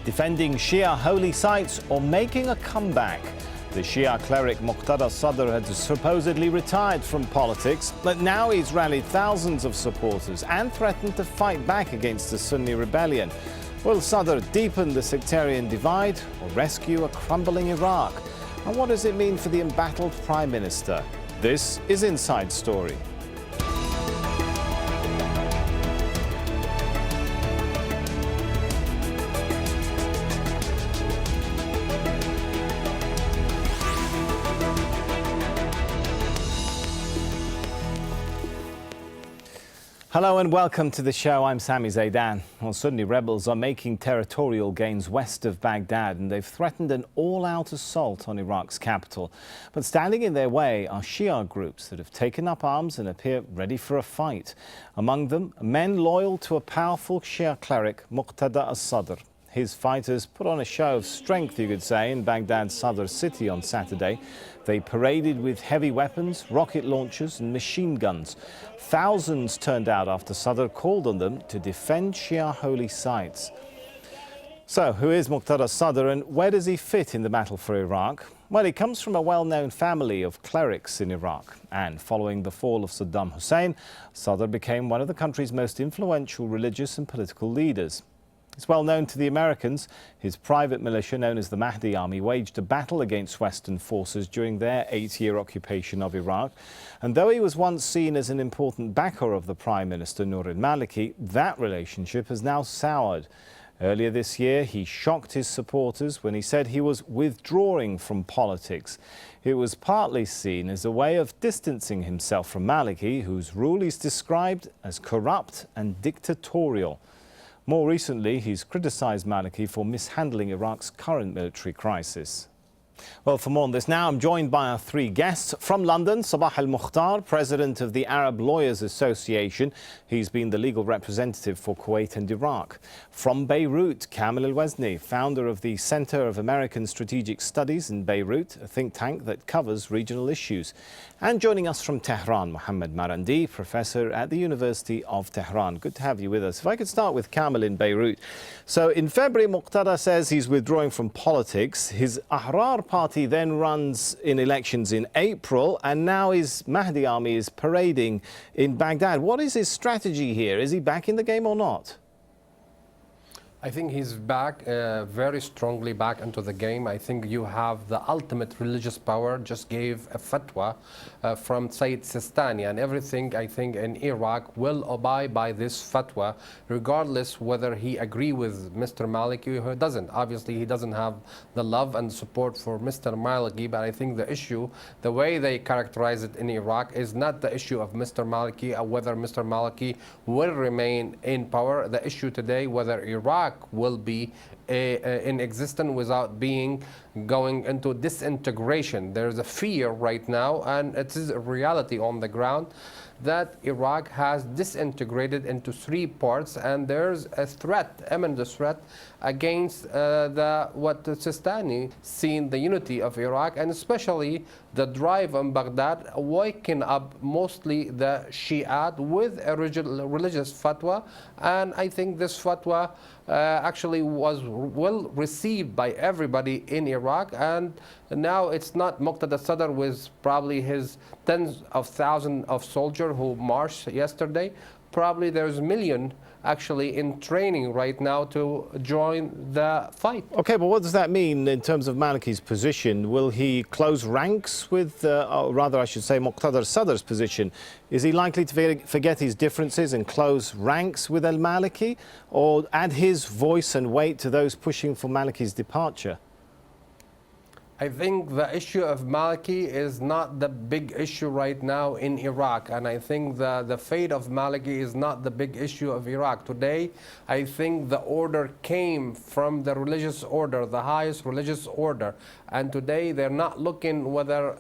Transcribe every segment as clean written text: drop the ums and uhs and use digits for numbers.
defending Shia holy sites or making a comeback. The Shia cleric Muqtada al-Sadr had supposedly retired from politics, but now he's rallied thousands of supporters and threatened to fight back against the Sunni rebellion. Will al-Sadr deepen the sectarian divide or rescue a crumbling Iraq? And what does it mean for the embattled Prime Minister? This is Inside Story. Hello and welcome to the show. I'm Sami Zaidan. Well, Sunni rebels are making territorial gains west of Baghdad and they've threatened an all-out assault on Iraq's capital. But standing in their way are Shia groups that have taken up arms and appear ready for a fight. Among them, men loyal to a powerful Shia cleric, Muqtada al-Sadr. His fighters put on a show of strength, you could say, in Baghdad's Sadr city on Saturday. They paraded with heavy weapons, rocket launchers and machine guns. Thousands turned out after Sadr called on them to defend Shia holy sites. So, who is Muqtada al-Sadr and where does he fit in the battle for Iraq? Well, he comes from a well-known family of clerics in Iraq. And following the fall of Saddam Hussein, Sadr became one of the country's most influential religious and political leaders. It's well known to the Americans. His private militia, known as the Mahdi Army, waged a battle against Western forces during their 8-year occupation of Iraq. And though he was once seen as an important backer of the Prime Minister, Noor al-Maliki, that relationship has now soured. Earlier this year, he shocked his supporters when he said he was withdrawing from politics. It was partly seen as a way of distancing himself from Maliki, whose rule he's described as corrupt and dictatorial. More recently, he's criticised Maliki for mishandling Iraq's current military crisis. Well, for more on this now, I'm joined by our three guests. From London, Sabah al-Mukhtar, president of the Arab Lawyers Association. He's been the legal representative for Kuwait and Iraq. From Beirut, Kamel al-Wazni, founder of the Center of American Strategic Studies in Beirut, a think tank that covers regional issues. And joining us from Tehran, Mohammed Marandi, professor at the University of Tehran. Good to have you with us. If I could start with Kamel in Beirut. So in February, Muqtada says he's withdrawing from politics. His Ahrar party then runs in elections in April, and now his Mahdi army is parading in Baghdad. What is his strategy here? Is he back in the game or not? I think he's back, very strongly back into the game. I think you have the ultimate religious power, just gave a fatwa from Sayyid Sistani, and everything I think in Iraq will abide by this fatwa, regardless whether he agree with Mr. Maliki or doesn't. Obviously, he doesn't have the love and support for Mr. Maliki, but I think the issue, the way they characterize it in Iraq, is not the issue of Mr. Maliki or whether Mr. Maliki will remain in power. The issue today, whether Iraq will be in existence without going into disintegration. There's a fear right now, and it is a reality on the ground, that Iraq has disintegrated into 3 parts, and there's a threat, imminent threat, against what Sistani seen the unity of Iraq, and especially the drive on Baghdad, waking up mostly the Shiite with a religious fatwa. And I think this fatwa actually was well received by everybody in Iraq, and now it's not Muqtada al-Sadr with probably his tens of thousands of soldiers who marched yesterday. Probably there's millions actually in training right now to join the fight. Okay, but what does that mean in terms of Maliki's position? Will he close ranks with, or rather I should say, Muqtada al-Sadr's position? Is he likely to forget his differences and close ranks with al-Maliki, or add his voice and weight to those pushing for Maliki's departure? I think the issue of Maliki is not the big issue right now in Iraq, and I think the fate of Maliki is not the big issue of Iraq. Today, I think the order came from the religious order, the highest religious order, and today they're not looking whether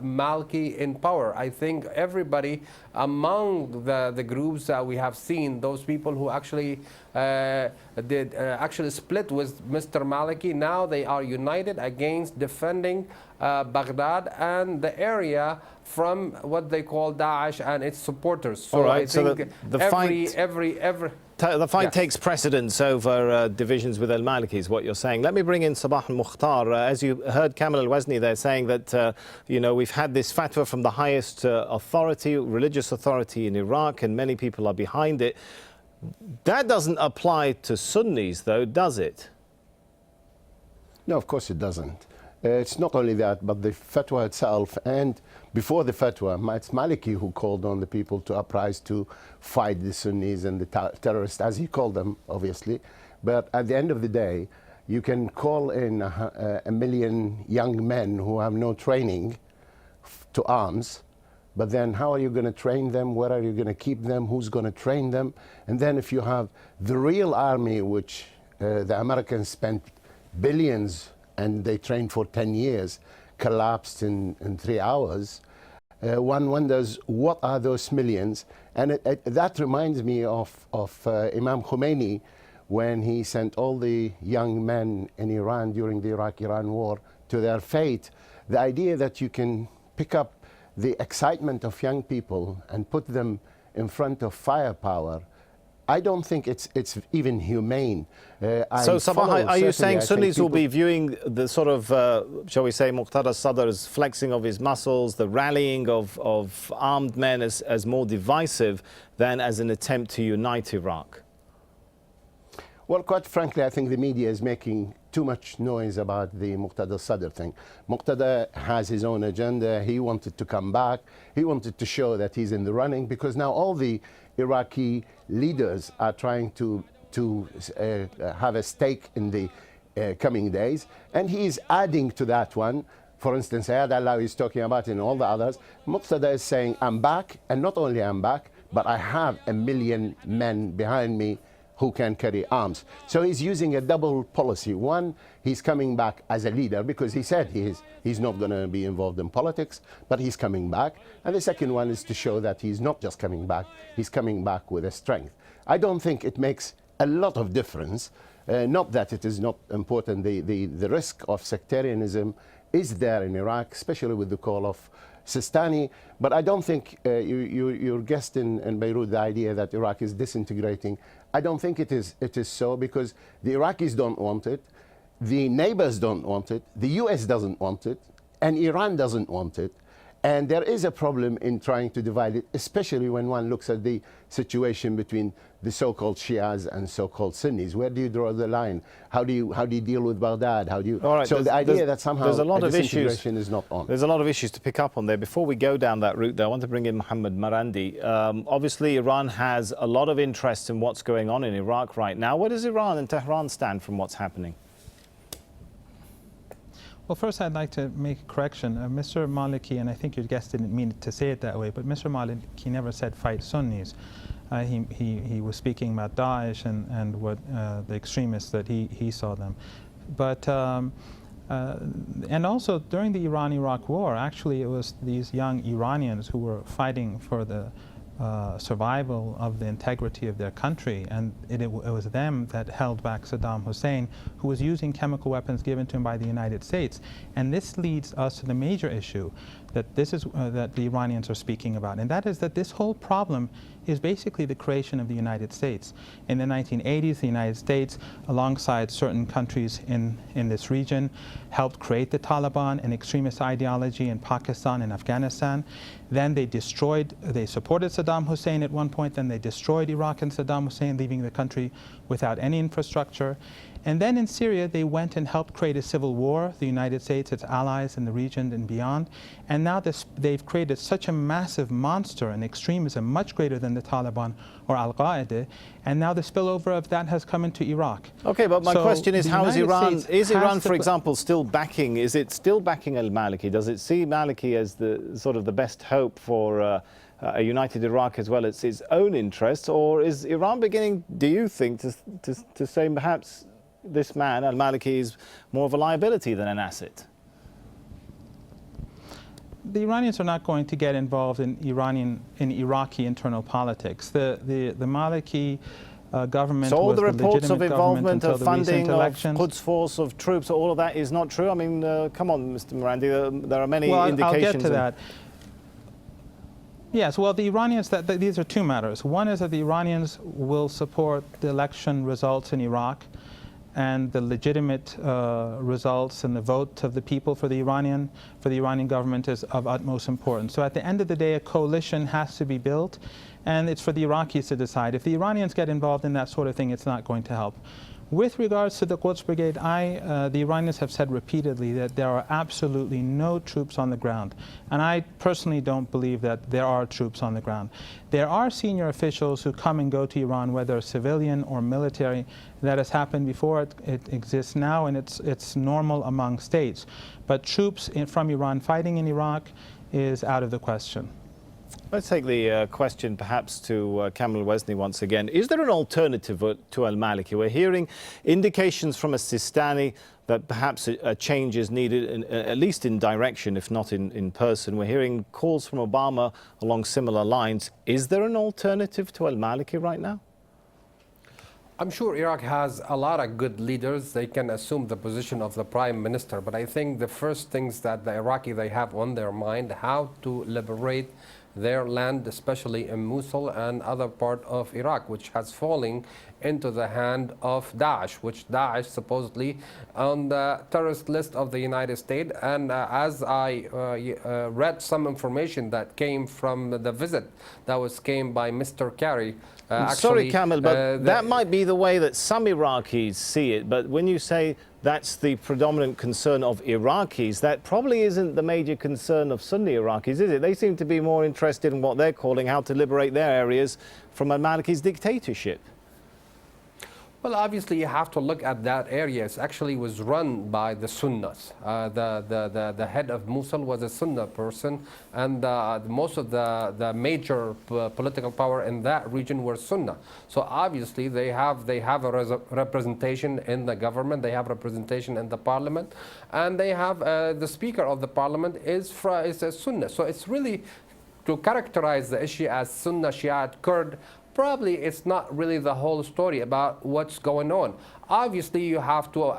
Maliki in power. I think everybody among the groups that we have seen, those people who actually did actually split with Mr. Maliki, now they are united against defending Baghdad and the area from what they call Daesh and its supporters. So all right, I think the fight. fight takes precedence over divisions with al-Maliki, is what you're saying. Let me bring in Sabah al-Mukhtar. As you heard Kamal al-Wazni there saying that, you know, we've had this fatwa from the highest authority, religious authority in Iraq, and many people are behind it. That doesn't apply to Sunnis, though, does it? No, of course it doesn't. It's not only that, but the fatwa itself, and before the fatwa, it's Maliki who called on the people to uprise to fight the Sunnis and the terrorists, as he called them, obviously. But at the end of the day, you can call in a million young men who have no training to arms, but then how are you going to train them? Where are you going to keep them? Who's going to train them? And then if you have the real army, which the Americans spent billions and they trained for 10 years, collapsed in 3 hours, one wonders what are those millions? And that reminds me of Imam Khomeini when he sent all the young men in Iran during the Iraq-Iran war to their fate. The idea that you can pick up the excitement of young people and put them in front of firepower, I don't think it's even humane. So, Sabah, are you saying Sunnis will be viewing the sort of, shall we say, Muqtada al-Sadr's flexing of his muscles, the rallying of armed men as more divisive than as an attempt to unite Iraq? Well, quite frankly, I think the media is making too much noise about the Muqtada al-Sadr thing. Muqtada has his own agenda. He wanted to come back. He wanted to show that he's in the running, because now all the Iraqi leaders are trying to have a stake in the coming days. And he's adding to that one. For instance, Ayad Allah is talking about it and all the others. Muqtada is saying, I'm back, and not only I'm back, but I have 1 million men behind me who can carry arms. So he's using a double policy. One, he's coming back as a leader because he said he's not going to be involved in politics, but he's coming back. And the second one is to show that he's not just coming back, he's coming back with a strength. I don't think it makes a lot of difference. Not that it is not important. The risk of sectarianism is there in Iraq, especially with the call of Sistani, but I don't think your guest in Beirut, the idea that Iraq is disintegrating, I don't think it is so, because the Iraqis don't want it, the neighbors don't want it, the US doesn't want it, and Iran doesn't want it. And there is a problem in trying to divide it, especially when one looks at the situation between the so-called Shias and so-called Sunnis. Where do you draw the line? How do you deal with Baghdad? How do you? All right, so the idea that somehow there's a lot of issues is not on. There's a lot of issues to pick up on there. Before we go down that route, though, I want to bring in Mohammed Marandi. Obviously, Iran has a lot of interest in what's going on in Iraq right now. Where does Iran and Tehran stand from what's happening? Well, first I'd like to make a correction. Mr. Maliki, and I think your guest didn't mean to say it that way, but Mr. Maliki never said fight Sunnis. He was speaking about Daesh and what the extremists that he saw them. But and also during the Iran-Iraq war, actually it was these young Iranians who were fighting for the survival of the integrity of their country, and it was them that held back Saddam Hussein, who was using chemical weapons given to him by the United States. And this leads us to the major issue that that the Iranians are speaking about, and that is that this whole problem is basically the creation of the United States. In the 1980s, the United States, alongside certain countries in this region, helped create the Taliban, an extremist ideology in Pakistan and Afghanistan. Then they supported Saddam Hussein at one point, then they destroyed Iraq and Saddam Hussein, leaving the country without any infrastructure. And then in Syria, they went and helped create a civil war, the United States, its allies in the region and beyond. And now they've created such a massive monster and extremism, much greater than the Taliban or al-Qaeda. And now the spillover of that has come into Iraq. Okay, but my question is, how is Iran, for example, still backing, is it still backing al-Maliki? Does it see Maliki as the sort of the best hope for a united Iraq as well as its own interests? Or is Iran beginning, do you think, to say perhaps this man, al-Maliki, is more of a liability than an asset? The Iranians are not going to get involved in Iraqi internal politics. The Maliki government. So all was the reports of involvement, of funding, of Quds force, of troops, all of that is not true? I mean, come on, Mr. Marandi, there are many indications. I'll get to that. Yes, well, the Iranians, these are two matters. One is that the Iranians will support the election results in Iraq and the legitimate results and the vote of the people for the Iranian government is of utmost importance. So at the end of the day, a coalition has to be built, and it's for the Iraqis to decide. If the Iranians get involved in that sort of thing, it's not going to help. With regards to the Quds Brigade, the Iranians have said repeatedly that there are absolutely no troops on the ground. And I personally don't believe that there are troops on the ground. There are senior officials who come and go to Iran, whether civilian or military. That has happened before, it exists now, and it's normal among states. But troops from Iran fighting in Iraq is out of the question. Let's take the question perhaps to Kamil Wezni once again. Is there an alternative to al-Maliki? We're hearing indications from a Sistani that perhaps a change is needed, at least in direction, if not in person. We're hearing calls from Obama along similar lines. Is there an alternative to al-Maliki right now? I'm sure Iraq has a lot of good leaders. They can assume the position of the prime minister. But I think the first things that the Iraqi they have on their mind, how to liberate their land, especially in Mosul and other part of Iraq, which has fallen into the hand of Daesh, which Daesh supposedly on the terrorist list of the United States. And as I read some information that came from the visit that came by Mr. Kerry. Sorry, Kamil, but that might be the way that some Iraqis see it. But when you say that's the predominant concern of Iraqis, that probably isn't the major concern of Sunni Iraqis, is it? They seem to be more interested in what they're calling how to liberate their areas from al-Maliki's dictatorship. Well, obviously, you have to look at that area. It actually was run by the Sunnis. The head of Mosul was a Sunni person, and most of the major political power in that region were Sunni. So obviously, they have a representation in the government, they have representation in the parliament, and they have the speaker of the parliament is a Sunni. So it's really to characterize the issue as Sunni, Shiite, Kurd. Probably it's not really the whole story about what's going on. Obviously, you have to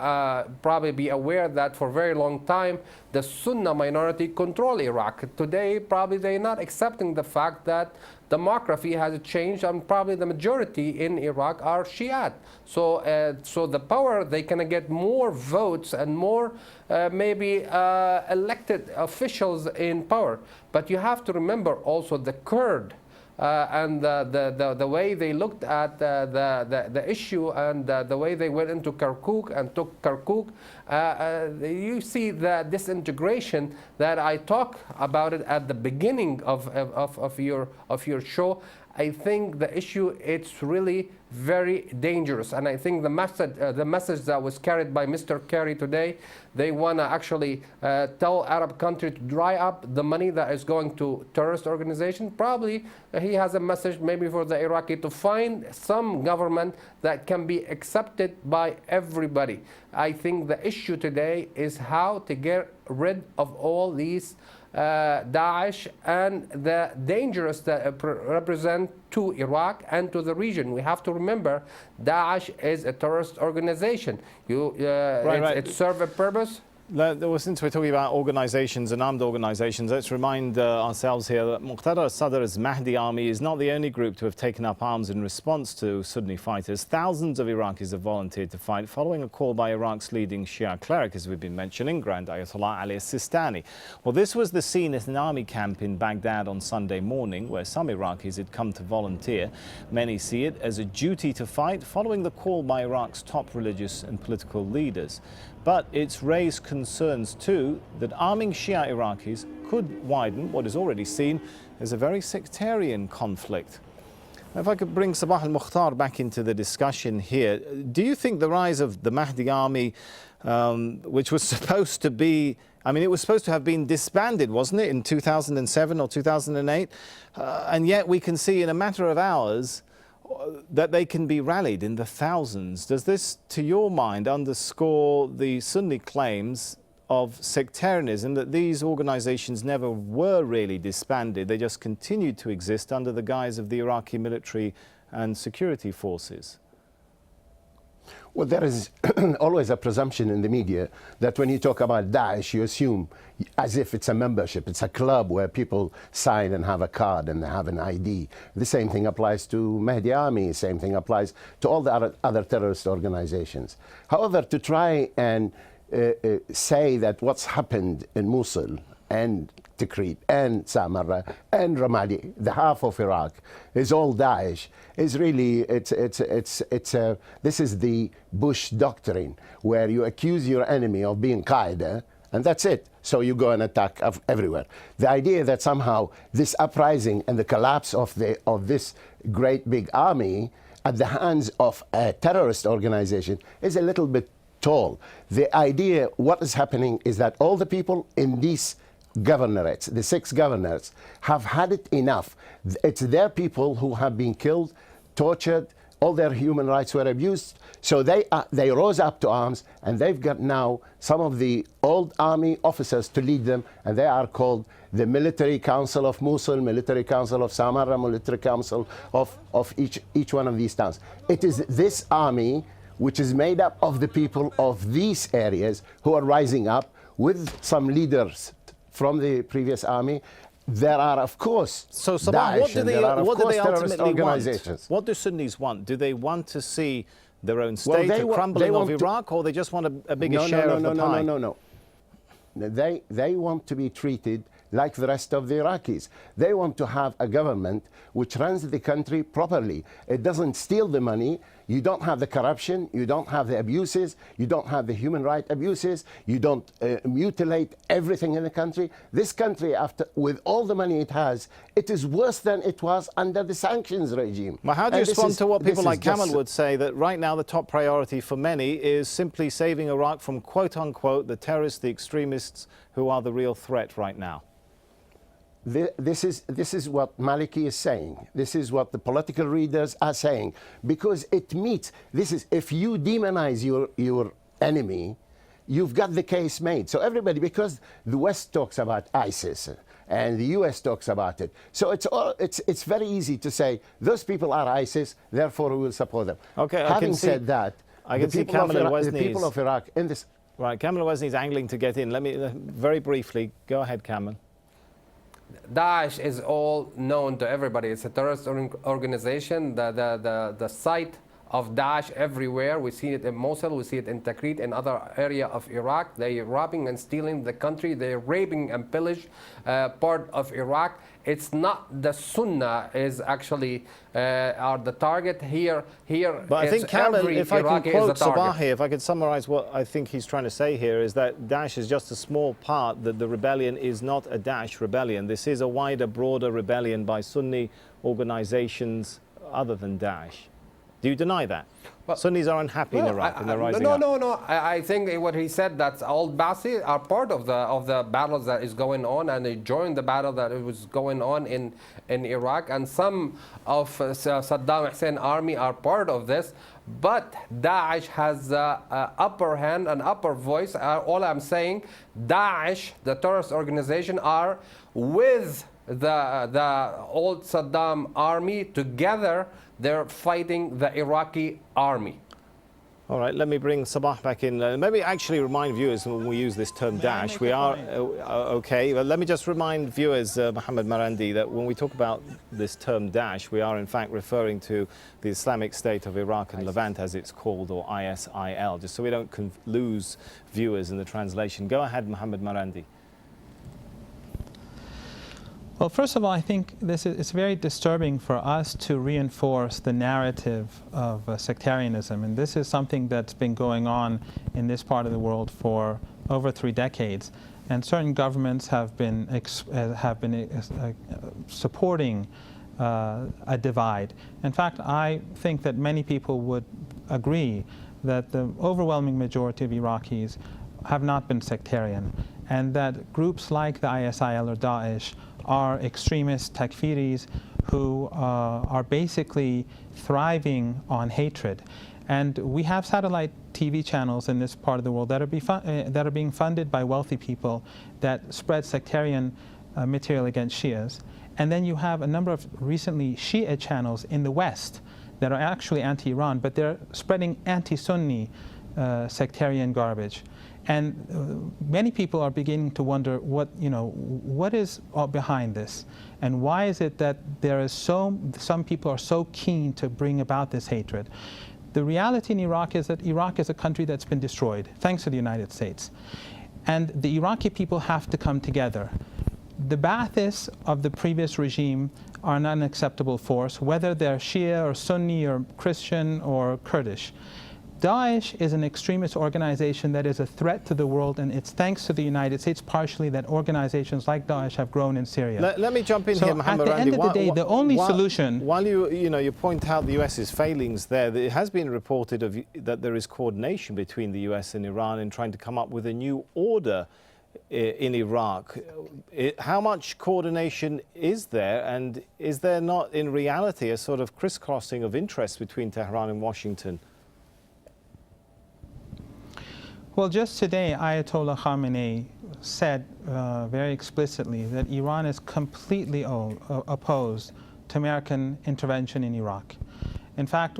probably be aware that for a very long time, the Sunni minority control Iraq. Today, probably they're not accepting the fact that demography has changed, and probably the majority in Iraq are Shiite. So, so the power, they can get more votes and more maybe elected officials in power. But you have to remember also the Kurd. And the way they looked at the issue and the way they went into Kirkuk and took Kirkuk, you see the disintegration that I talk about it at the beginning of your show. I think the issue, it's really very dangerous. And I think the message that was carried by Mr. Kerry today, they want to actually tell Arab country to dry up the money that is going to terrorist organization. Probably he has a message maybe for the Iraqi to find some government that can be accepted by everybody. I think the issue today is how to get rid of all these Daesh and the dangers that represent to Iraq and to the region. We have to remember Daesh is a terrorist organization. It serves a purpose. Since we're talking about organizations and armed organizations, let's remind ourselves here that Muqtada al-Sadr's Mahdi army is not the only group to have taken up arms in response to Sunni fighters. Thousands of Iraqis have volunteered to fight following a call by Iraq's leading Shia cleric, as we've been mentioning, Grand Ayatollah Ali Sistani. Well, this was the scene at an army camp in Baghdad on Sunday morning, where some Iraqis had come to volunteer. Many see it as a duty to fight following the call by Iraq's top religious and political leaders. But it's raised concerns too that arming Shia Iraqis could widen what is already seen as a very sectarian conflict. If I could bring Sabah al-Mukhtar back into the discussion here, do you think the rise of the Mahdi army, which was supposed to be, I mean, it was supposed to have been disbanded, wasn't it, in 2007 or 2008? And yet we can see in a matter of hours that they can be rallied in the thousands. Does this, to your mind, underscore the Sunni claims of sectarianism, that these organizations never were really disbanded, they just continued to exist under the guise of the Iraqi military and security forces? Well, there is always a presumption in the media that when you talk about Daesh, you assume as if it's a membership. It's a club where people sign and have a card and have an ID. The same thing applies to Mahdi Army. Same thing applies to all the other terrorist organizations. However, to try and say that what's happened in Mosul and Tikrit and Samarra and Ramadi, the half of Iraq, is all Daesh, is really, this is the Bush doctrine, where you accuse your enemy of being Qaeda, and that's it. So you go and attack everywhere. The idea that somehow this uprising and the collapse of this great big army at the hands of a terrorist organization is a little bit tall. The idea, what is happening is that all the people in these governorates, the 6 governorates, have had it enough. It's their people who have been killed, tortured, all their human rights were abused. So they rose up to arms, and they've got now some of the old army officers to lead them, and they are called the Military Council of Mosul, Military Council of Samarra, Military Council of each one of these towns. It is this army which is made up of the people of these areas who are rising up with some leaders from the previous army. There are, of course, so Sabah, what do they ultimately want? What do Sunnis want? Do they want to see their own state, a crumbling of Iraq, or they just want a bigger share of the pie? No. They want to be treated like the rest of the Iraqis. They want to have a government which runs the country properly. It doesn't steal the money. You don't have the corruption. You don't have the abuses. You don't have the human rights abuses. You don't mutilate everything in the country. This country, with all the money it has, it is worse than it was under the sanctions regime. Well, how do you respond to what people like Kamal would say, that right now the top priority for many is simply saving Iraq from, quote unquote, the terrorists, the extremists who are the real threat right now? This is what Maliki is saying. This is what the political readers are saying, because it meets. This is, if you demonize your enemy, you've got the case made. So everybody, because the West talks about ISIS and the US talks about it, so it's very easy to say those people are ISIS, therefore we will support them. Okay. Having said that, I can see Kamal the people of Iraq in this. Right, Kamal al-Wazni is angling to get in. Let me very briefly go ahead, Kamal. Daesh is all known to everybody. It's a terrorist organization. The site of Daesh everywhere. We see it in Mosul, we see it in Tikrit, in other area of Iraq. They're robbing and stealing the country. They're raping and pillage part of Iraq. It's not the Sunnah is actually are the target here. But I think Kamal, if I can quote Sabah here, if I could summarize what I think he's trying to say here, is that Daesh is just a small part, that the rebellion is not a Daesh rebellion. This is a wider, broader rebellion by Sunni organizations other than Daesh. Do you deny that? Well, Sunnis are unhappy in Iraq and they're rising up. No. I think what he said, that all Ba'athi are part of the battles that is going on, and they joined the battle that it was going on in Iraq. And some of Saddam Hussein army are part of this. But Daesh has an upper hand, an upper voice. All I'm saying, Daesh, the terrorist organization, are with the old Saddam army together. They're fighting the Iraqi army. All right, let me bring Sabah back in. Maybe actually remind viewers when we use this term Daesh, we are, okay, well, let me just remind viewers, Mohammed Marandi, that when we talk about this term Daesh, we are in fact referring to the Islamic State of Iraq and Levant, as it's called, or ISIL, just so we don't lose viewers in the translation. Go ahead, Mohammed Marandi. Well, first of all, I think it's very disturbing for us to reinforce the narrative of sectarianism. And this is something that's been going on in this part of the world for over 3 decades. And certain governments have been supporting a divide. In fact, I think that many people would agree that the overwhelming majority of Iraqis have not been sectarian, and that groups like the ISIL or Daesh are extremist takfiris who are basically thriving on hatred. And we have satellite TV channels in this part of the world that are being funded by wealthy people that spread sectarian material against Shias. And then you have a number of recently Shia channels in the West that are actually anti-Iran, but they're spreading anti-Sunni sectarian garbage. And many people are beginning to wonder what is behind this, and why is it that some people are so keen to bring about this hatred. The reality in Iraq is that Iraq is a country that's been destroyed, thanks to the United States. And the Iraqi people have to come together. The Ba'athists of the previous regime are an unacceptable force, whether they're Shia or Sunni or Christian or Kurdish. Daesh is an extremist organization that is a threat to the world, and it's thanks to the United States partially that organizations like Daesh have grown in Syria. Let me jump in here, Mohammed at the end of the day, the only solution... While you point out the US's failings there, it has been reported that there is coordination between the US and Iran in trying to come up with a new order in Iraq. How much coordination is there, and is there not in reality a sort of crisscrossing of interests between Tehran and Washington? Well, just today, Ayatollah Khamenei said very explicitly that Iran is completely opposed to American intervention in Iraq. In fact,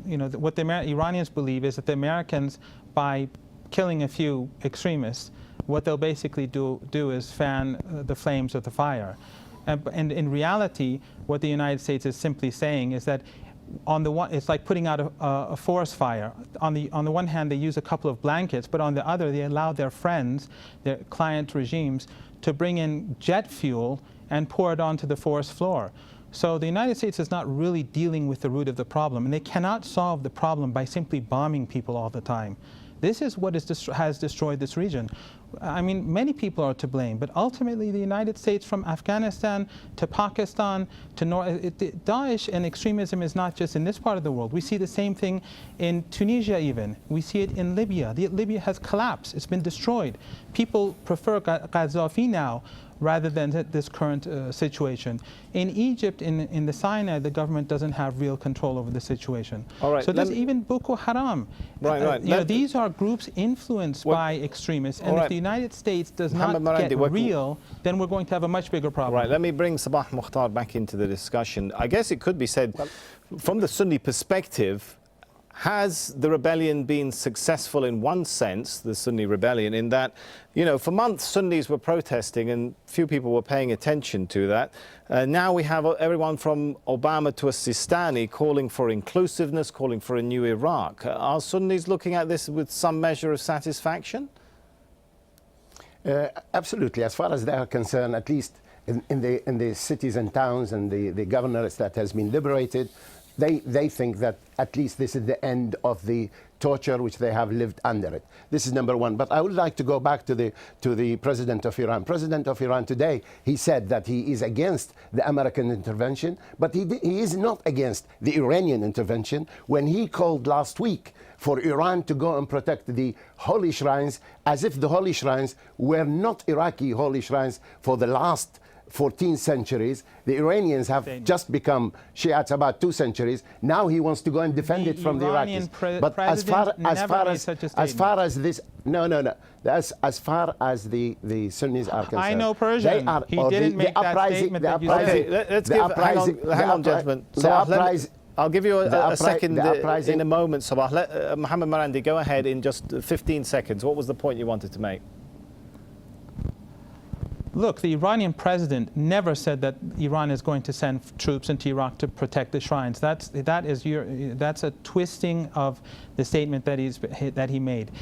what the Iranians believe is that the Americans, by killing a few extremists, what they'll basically do is fan the flames of the fire. And in reality, what the United States is simply saying is that it's like putting out a forest fire. On the one hand, they use a couple of blankets, but on the other, they allow their friends, their client regimes, to bring in jet fuel and pour it onto the forest floor. So the United States is not really dealing with the root of the problem, and they cannot solve the problem by simply bombing people all the time. This is what has destroyed this region. I mean, many people are to blame, but ultimately the United States, from Afghanistan to Pakistan to Daesh and extremism is not just in this part of the world. We see the same thing in Tunisia even. We see it in Libya. Libya has collapsed. It's been destroyed. People prefer Gaddafi now rather than this current situation. In Egypt, in the Sinai, the government doesn't have real control over the situation. All right, so there's even Boko Haram. These are groups influenced by extremists, and if the United States does not get real, then we're going to have a much bigger problem. Right, let me bring Sabah Muqtada back into the discussion. I guess it could be said, from the Sunni perspective, has the rebellion been successful in one sense, the Sunni rebellion, in that, for months Sunnis were protesting and few people were paying attention to that. Now we have everyone from Obama to a Sistani calling for inclusiveness, calling for a new Iraq. Are Sunnis looking at this with some measure of satisfaction? Absolutely. As far as they are concerned, at least in the cities and towns and the governorates that has been liberated, they think that at least this is the end of the torture which they have lived under it. This is number one. But I would like to go back to the President of Iran. President of Iran today, he said that he is against the American intervention, but he is not against the Iranian intervention when he called last week for Iran to go and protect the holy shrines, as if the holy shrines were not Iraqi holy shrines for the last 14 centuries. The Iranians have just become Shiites about 2 centuries. Now he wants to go and defend it from the Iraqis. But as far as this, as far as the Sunnis are concerned, I know Persian. He didn't make that statement that you said. Let's give, hang on, gentlemen. I'll give you a second in a moment, Sabah. Let Mohammed Marandi go ahead in just 15 seconds. What was the point you wanted to make? Look, the Iranian president never said that Iran is going to send troops into Iraq to protect the shrines. That's a twisting of the statement that he made.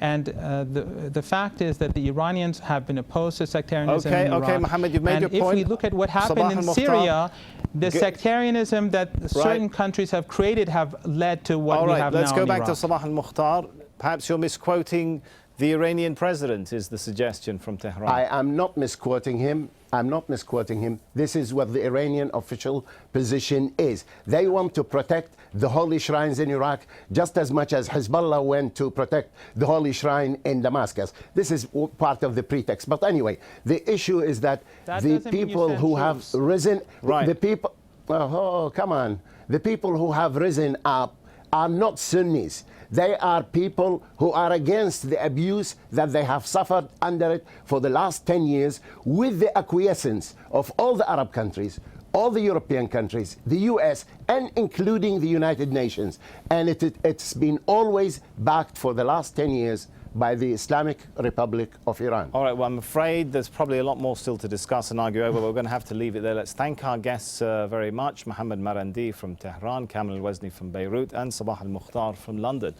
And the fact is that the Iranians have been opposed to sectarianism in Iraq. Okay, Mohammed, you've made your point. And if we look at what happened in Syria, the sectarianism that certain countries have created have led to what we have now in Iraq. Let's go back to Sabah al-Mukhtar. Perhaps you're misquoting the Iranian president, is the suggestion from Tehran. I am not misquoting him. I'm not misquoting him. This is what the Iranian official position is. They want to protect the holy shrines in Iraq just as much as Hezbollah went to protect the holy shrine in Damascus. This is part of the pretext. But anyway, the issue is that the people who have risen, the people, oh, come on, the people who have risen up are not Sunnis. They are people who are against the abuse that they have suffered under it for the last 10 years, with the acquiescence of all the Arab countries, all the European countries, the US, and including the United Nations. And it's been always backed for the last 10 years by the Islamic Republic of Iran. All right, well, I'm afraid there's probably a lot more still to discuss and argue over, but we're going to have to leave it there. Let's thank our guests very much, Mohammed Marandi from Tehran, Kamil Al-Wazni from Beirut, and Sabah Al-Mukhtar from London.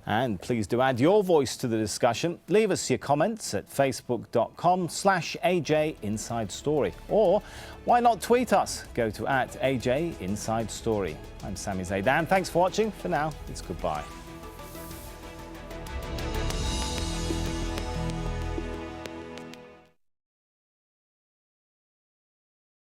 And please do add your voice to the discussion. Leave us your comments at facebook.com/AJ Inside Story. Or why not tweet us? Go to @AJ Inside Story. I'm Sami Zaidan. Thanks for watching. For now, it's goodbye.